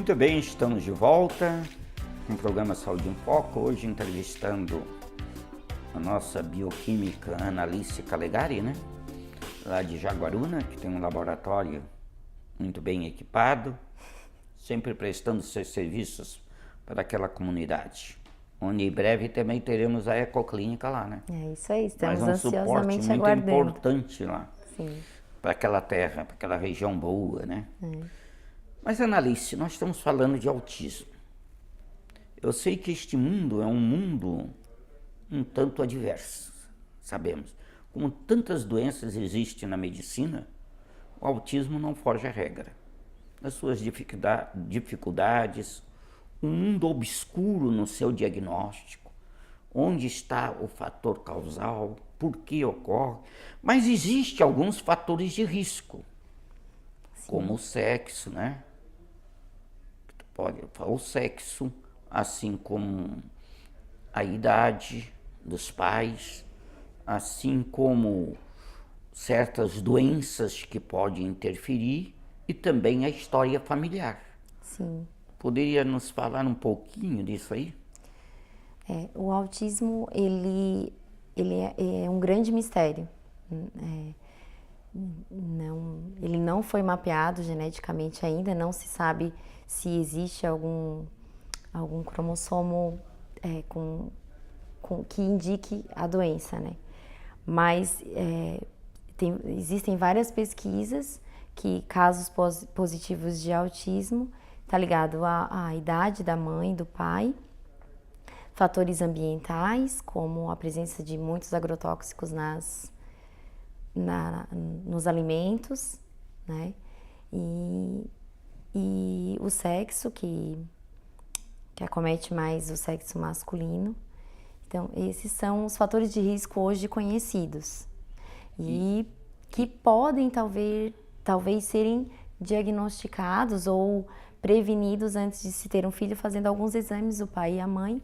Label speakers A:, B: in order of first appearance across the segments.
A: Muito bem, estamos de volta com o programa Saúde em Foco, hoje entrevistando a nossa bioquímica Ana Alice Calegari, né? Lá de Jaguaruna, que tem um laboratório muito bem equipado, sempre prestando seus serviços para aquela comunidade. Onde em breve também teremos a Ecoclínica lá, né?
B: É isso aí, estamos
A: Mas um suporte
B: ansiosamente
A: muito
B: aguardando.
A: importante lá.
B: Sim.
A: Para aquela terra, para aquela região boa, né?
B: É.
A: Mas, Ana Alice, nós estamos falando de autismo. Eu sei que este mundo é um mundo um tanto adverso, sabemos. Como tantas doenças existem na medicina, o autismo não foge à regra. As suas dificuldades, um mundo obscuro no seu diagnóstico, onde está o fator causal, por que ocorre, mas existem alguns fatores de risco, como o sexo, né? O sexo, assim como a idade dos pais, assim como certas doenças que podem interferir e também a história familiar.
B: Sim.
A: Poderia nos falar um pouquinho disso aí?
B: O autismo, ele é um grande mistério. Ele não foi mapeado geneticamente ainda, não se sabe se existe algum cromossomo que indique a doença, né? Mas existem várias pesquisas que casos positivos de autismo está ligado à idade da mãe, do pai, fatores ambientais, como a presença de muitos agrotóxicos nos alimentos, né? E o sexo, que acomete mais o sexo masculino. Então, esses são os fatores de risco hoje conhecidos e que podem talvez serem diagnosticados ou prevenidos antes de se ter um filho, fazendo alguns exames, o pai e a mãe.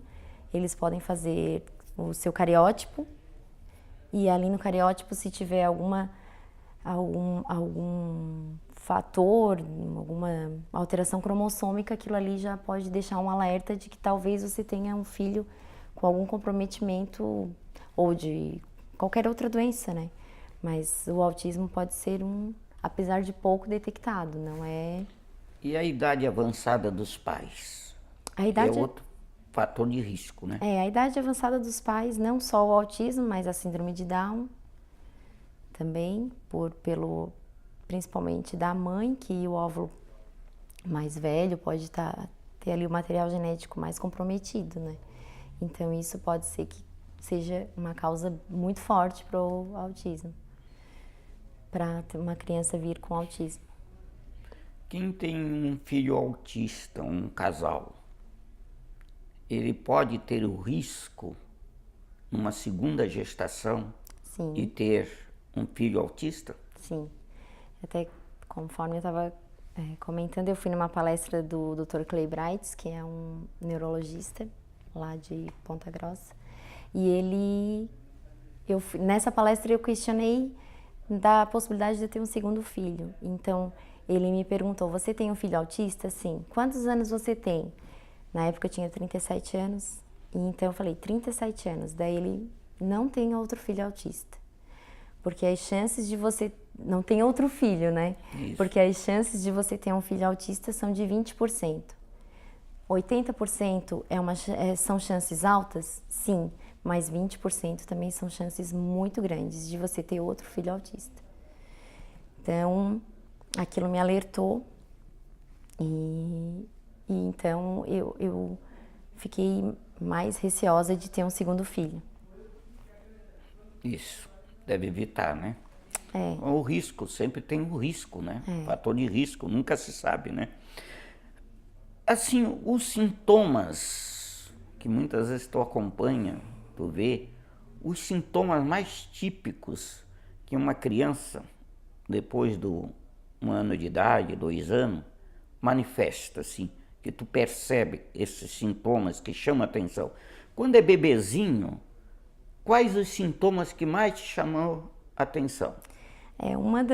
B: Eles podem fazer o seu cariótipo e ali no cariótipo, se tiver algum fator, alguma alteração cromossômica, aquilo ali já pode deixar um alerta de que talvez você tenha um filho com algum comprometimento ou de qualquer outra doença, né? Mas o autismo pode ser apesar de pouco detectado, não é...
A: E a idade avançada dos pais?
B: A idade
A: é outro fator de risco, né?
B: A idade avançada dos pais, não só o autismo, mas a síndrome de Down também, principalmente da mãe, que o óvulo mais velho pode ter ali o material genético mais comprometido, né? Então isso pode ser que seja uma causa muito forte para o autismo, para uma criança vir com autismo.
A: Quem tem um filho autista, um casal, ele pode ter o risco, numa segunda gestação,
B: Sim.
A: de ter um filho autista?
B: Sim. Até conforme eu estava comentando, eu fui numa palestra do Dr. Clay Brights, que é um neurologista lá de Ponta Grossa, e nessa palestra eu questionei da possibilidade de eu ter um segundo filho. Então, ele me perguntou, você tem um filho autista? Sim. Quantos anos você tem? Na época eu tinha 37 anos, e então eu falei, 37 anos. Daí ele, não tem outro filho autista. Porque as chances de você... Não tem outro filho, né?
A: Isso.
B: Porque as chances de você ter um filho autista são de 20%. 80% são chances altas? Sim. Mas 20% também são chances muito grandes de você ter outro filho autista. Então, aquilo me alertou e então eu fiquei mais receosa de ter um segundo filho.
A: Isso, deve evitar, né? O risco, sempre tem o risco, né? Fator de risco, nunca se sabe, né? Assim, os sintomas que muitas vezes tu acompanha, tu vê, os sintomas mais típicos que uma criança, depois do 1 ano de idade, 2 anos, manifesta, assim, que tu percebe esses sintomas que chamam a atenção. Quando é bebezinho, quais os sintomas que mais te chamam a atenção?
B: Uma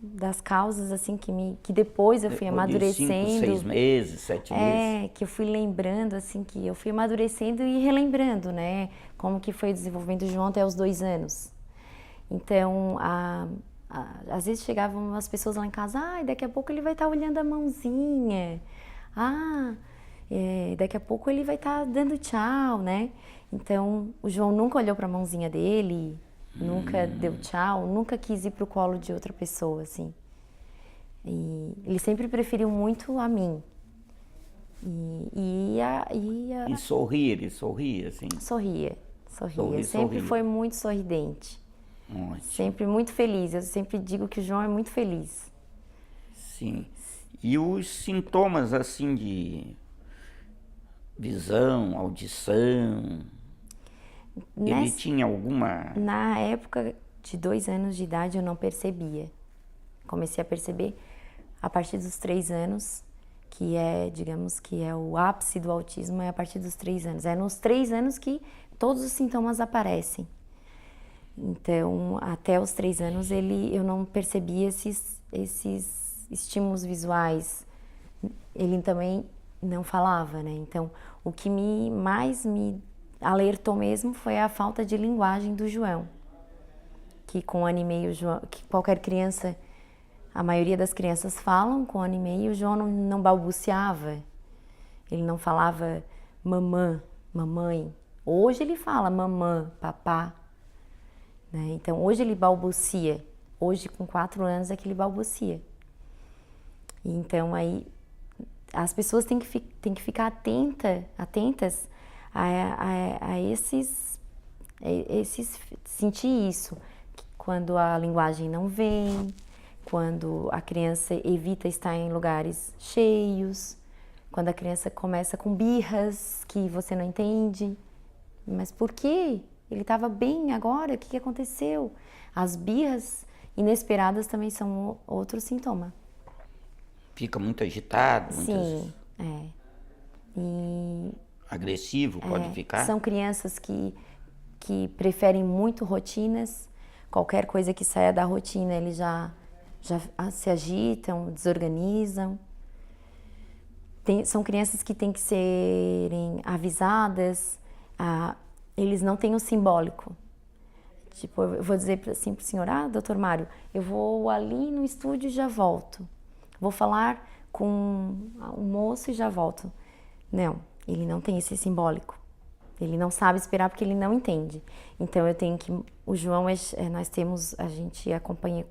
B: das causas assim que depois eu fui amadurecendo.
A: De 5, 6 meses, 7 meses.
B: Que eu fui lembrando, assim, que eu fui amadurecendo e relembrando, né? Como que foi o desenvolvimento do João até os 2 anos. Então, às vezes chegavam as pessoas lá em casa, daqui a pouco ele vai estar olhando a mãozinha. Daqui a pouco ele vai estar dando tchau, né? Então, o João nunca olhou para a mãozinha dele, nunca deu tchau, nunca quis ir pro colo de outra pessoa, assim. E ele sempre preferiu muito a mim.
A: E sorria, ele sorria, assim?
B: Sorria. Sempre foi muito sorridente.
A: Ótimo.
B: Sempre muito feliz. Eu sempre digo que o João é muito feliz.
A: Sim. E os sintomas, assim, de visão, audição, ele tinha alguma...
B: Na época de 2 anos de idade eu não percebia. Comecei a perceber a partir dos 3 anos, que digamos que é o ápice do autismo, é a partir dos 3 anos. É nos 3 anos que todos os sintomas aparecem. Então, até os 3 anos eu não percebia esses estímulos visuais. Ele também não falava, né? Então, o que mais me alertou mesmo foi a falta de linguagem do João. Que com 1 ano e meio, que qualquer criança, a maioria das crianças falam com 1 ano e meio, o João não balbuciava. Ele não falava mamã, mamãe. Hoje ele fala mamã, papá. Né? Então, hoje ele balbucia. Hoje, com 4 anos, é que ele balbucia. Então, aí, as pessoas têm que ficar atentas a sentir isso. Quando a linguagem não vem, quando a criança evita estar em lugares cheios, quando a criança começa com birras que você não entende. Mas por quê? Ele estava bem agora, o que aconteceu? As birras inesperadas também são outro sintoma.
A: Fica muito agitado?
B: Sim, E
A: agressivo pode ficar?
B: São crianças que preferem muito rotinas. Qualquer coisa que saia da rotina, eles já se agitam, desorganizam. São crianças que têm que serem avisadas. Eles não têm o simbólico. Tipo, eu vou dizer assim pro senhor, doutor Mário, eu vou ali no estúdio e já volto. Vou falar com o moço e já volto. Não, ele não tem esse simbólico. Ele não sabe esperar porque ele não entende. Então eu tenho que... O João, a gente acompanha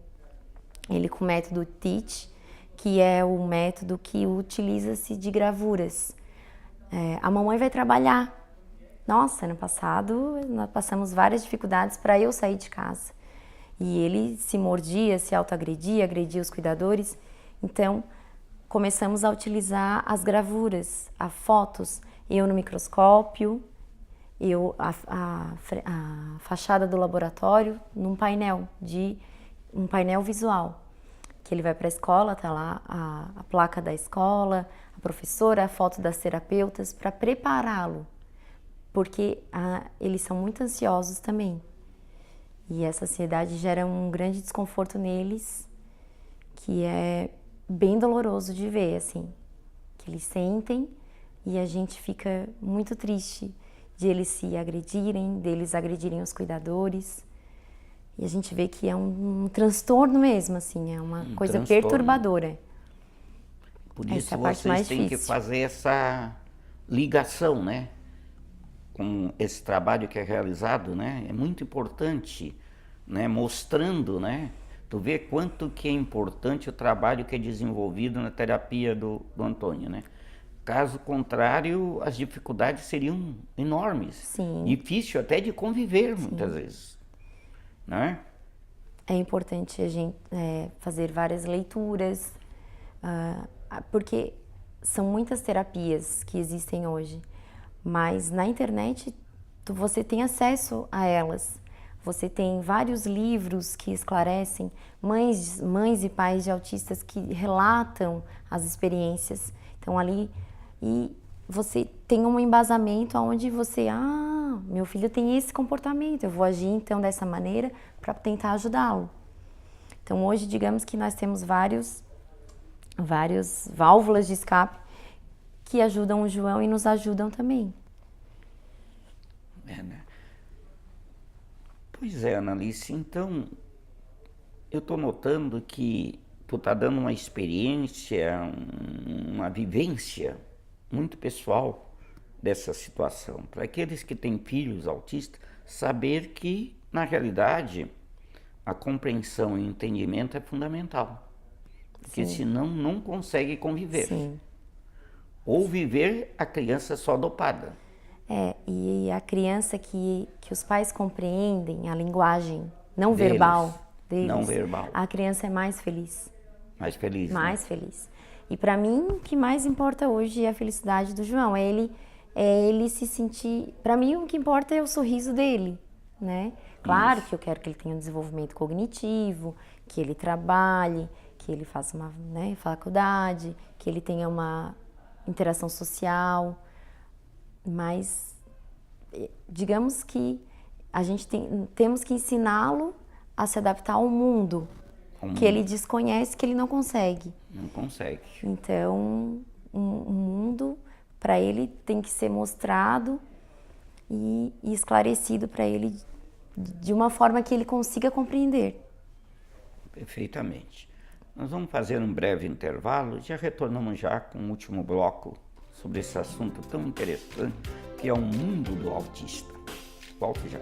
B: ele com o método TEACH, que é o método que utiliza-se de gravuras. A mamãe vai trabalhar. Nossa, ano passado nós passamos várias dificuldades para eu sair de casa. E ele se mordia, se autoagredia, agredia os cuidadores. Então, começamos a as gravuras, a fotos. Eu no microscópio, a fachada do laboratório num painel, um painel visual. Que ele vai para a escola, tá lá a placa da escola, a professora, a foto das terapeutas, para prepará-lo. Porque eles são muito ansiosos também. E essa ansiedade gera um grande desconforto neles, que é bem doloroso de ver, assim. Que eles sentem e a gente fica muito triste de eles se agredirem, deles agredirem os cuidadores. E a gente vê que é um transtorno mesmo, assim, é uma coisa perturbadora.
A: Por isso vocês têm que fazer essa ligação, né? Com esse trabalho que é realizado, né? É muito importante, né? Mostrando, né? Tu vê quanto que é importante o trabalho que é desenvolvido na terapia do Antônio, né? Caso contrário, as dificuldades seriam enormes.
B: Sim.
A: Difícil até de conviver, muitas vezes, né?
B: É importante a gente fazer várias leituras, porque são muitas terapias que existem hoje. Mas na internet você tem acesso a elas. Você tem vários livros que esclarecem, mães e pais de autistas que relatam as experiências. Então ali, e você tem um embasamento onde você, meu filho tem esse comportamento, eu vou agir então dessa maneira para tentar ajudá-lo. Então hoje, digamos que nós temos várias válvulas de escape que ajudam o João e nos ajudam também.
A: Né? Pois é, Analice, então eu estou notando que tu está dando uma experiência, uma vivência muito pessoal dessa situação. Para aqueles que têm filhos autistas, saber que, na realidade, a compreensão e o entendimento é fundamental. Porque senão não consegue conviver.
B: Sim.
A: Ou viver a criança só dopada.
B: E a criança que os pais compreendem a linguagem não verbal deles,
A: não verbal.
B: A criança é mais feliz.
A: Mais feliz.
B: Mais feliz. E para mim, o que mais importa hoje é a felicidade do João. É ele se sentir... Para mim, o que importa é o sorriso dele, né? Claro que eu quero que ele tenha um desenvolvimento cognitivo, que ele trabalhe, que ele faça uma faculdade, que ele tenha uma interação social, mas digamos que a gente temos que ensiná-lo a se adaptar ao mundo que ele desconhece, que ele não consegue.
A: Não consegue.
B: Então, um mundo para ele tem que ser mostrado e esclarecido para ele de uma forma que ele consiga compreender.
A: Perfeitamente. Nós vamos fazer um breve intervalo e já retornamos já com o último bloco sobre esse assunto tão interessante que é o mundo do autista. Volte já.